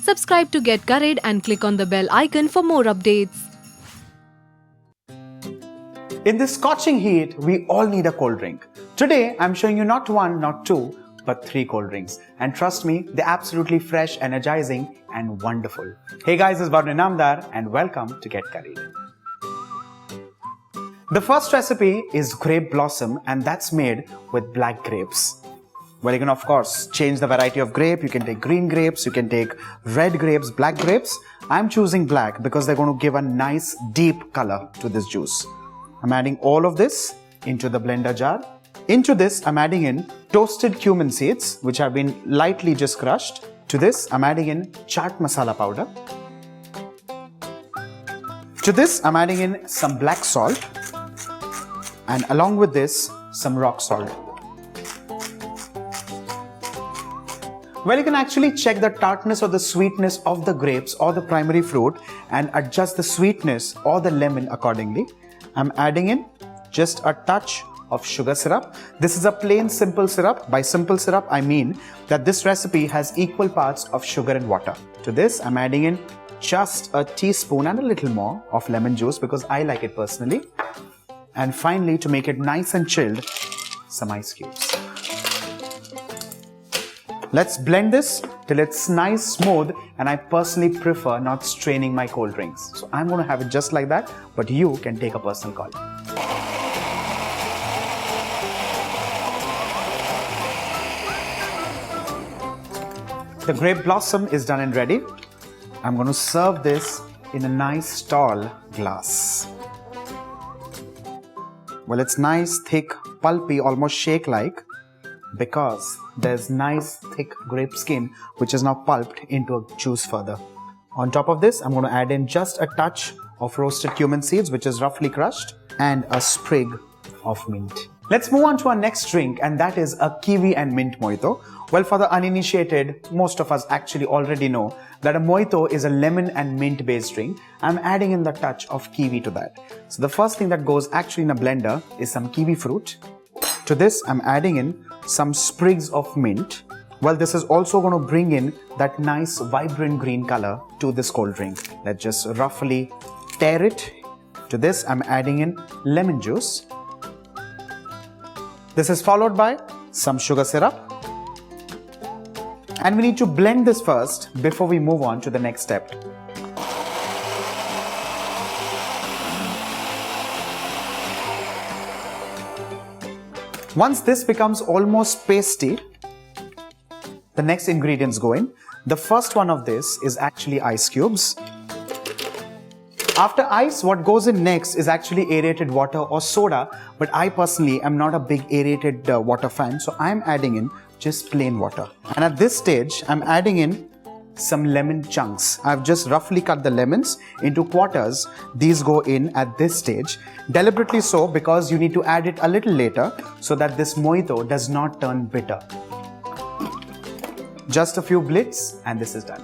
Subscribe to Get Curried and click on the bell icon for more updates. In this scorching heat, we all need a cold drink. Today, I'm showing you not one, not two, but 3 cold drinks. And trust me, they're absolutely fresh, energizing, and wonderful. Hey guys, it's Varun Inamdar, and welcome to Get Curried. The first recipe is Grape Blossom, and that's made with black grapes. Well, you can of course change the variety of grape. You can take green grapes, you can take red grapes, black grapes. I'm choosing black because they're going to give a nice deep color to this juice. I'm adding all of this into the blender jar. Into this, I'm adding in toasted cumin seeds, which have been lightly just crushed. To this, I'm adding in chaat masala powder. To this, I'm adding in some black salt. And along with this, some rock salt. Well, you can actually check the tartness or the sweetness of the grapes or the primary fruit and adjust the sweetness or the lemon accordingly. I'm adding in just a touch of sugar syrup. This is a plain simple syrup. By simple syrup, I mean that this recipe has equal parts of sugar and water. To this, I'm adding in just a teaspoon and a little more of lemon juice because I like it personally. And finally, to make it nice and chilled, some ice cubes. Let's blend this till it's nice, smooth, and I personally prefer not straining my cold drinks. So I'm going to have it just like that, but you can take a personal call. The Grape Blossom is done and ready. I'm going to serve this in a nice tall glass. Well, it's nice, thick, pulpy, almost shake-like because there's nice, thick grape skin which is now pulped into a juice further. On top of this, I'm going to add in just a touch of roasted cumin seeds, which is roughly crushed, and a sprig of mint. Let's move on to our next drink, and that is a Kiwi and Mint Mojito. Well, for the uninitiated, most of us actually already know that a mojito is a lemon and mint based drink. I'm adding in the touch of kiwi to that. So the first thing that goes actually in a blender is some kiwi fruit. To this, I'm adding in some sprigs of mint. Well, this is also going to bring in that nice vibrant green color to this cold drink. Let's just roughly tear it. To this, I'm adding in lemon juice. This is followed by some sugar syrup. And we need to blend this first before we move on to the next step. Once this becomes almost pasty, the next ingredients go in. The first one of this is actually ice cubes. After ice, what goes in next is actually aerated water or soda, but I personally am not a big aerated water fan, so I'm adding in just plain water. And at this stage, I'm adding in some lemon chunks. I've just roughly cut the lemons into quarters. These go in at this stage, deliberately so because you need to add it a little later so that this mojito does not turn bitter. Just a few blitz and this is done.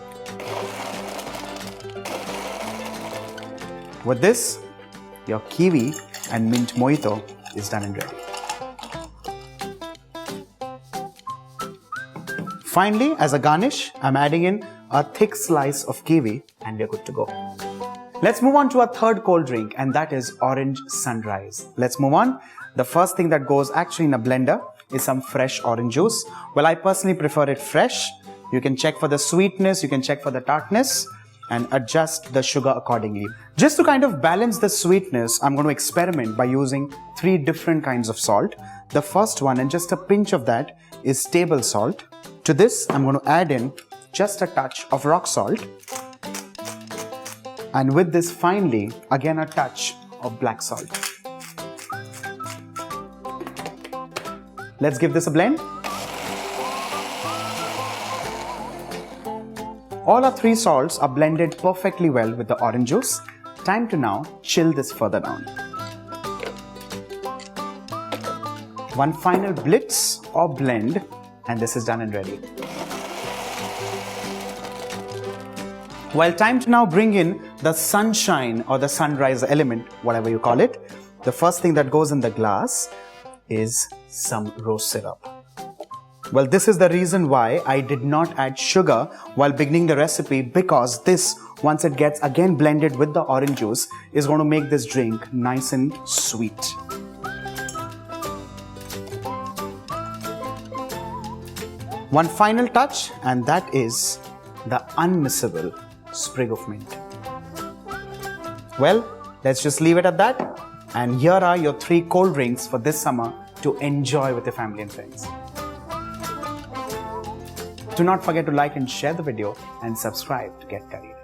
With this, your kiwi and mint mojito is done and ready. Finally, as a garnish, I'm adding in a thick slice of kiwi and we're good to go. Let's move on to our third cold drink, and that is Orange Sunrise. Let's move on. The first thing that goes actually in a blender is some fresh orange juice. Well, I personally prefer it fresh. You can check for the sweetness, you can check for the tartness, and adjust the sugar accordingly. Just to kind of balance the sweetness, I'm going to experiment by using 3 different kinds of salt. The first one, and just a pinch of that, is table salt. To this, I'm going to add in just a touch of rock salt. And with this, finally, again a touch of black salt. Let's give this a blend. All our 3 salts are blended perfectly well with the orange juice. Time to now chill this further down. One final blitz or blend, and this is done and ready. Well, time to now bring in the sunshine or the sunrise element, whatever you call it. The first thing that goes in the glass is some rose syrup. Well, this is the reason why I did not add sugar while beginning the recipe, because this, once it gets again blended with the orange juice, is going to make this drink nice and sweet. One final touch, and that is the unmissable sprig of mint. Well, let's just leave it at that. And here are your 3 cold drinks for this summer to enjoy with your family and friends. Do not forget to like and share the video and subscribe to Get Curried.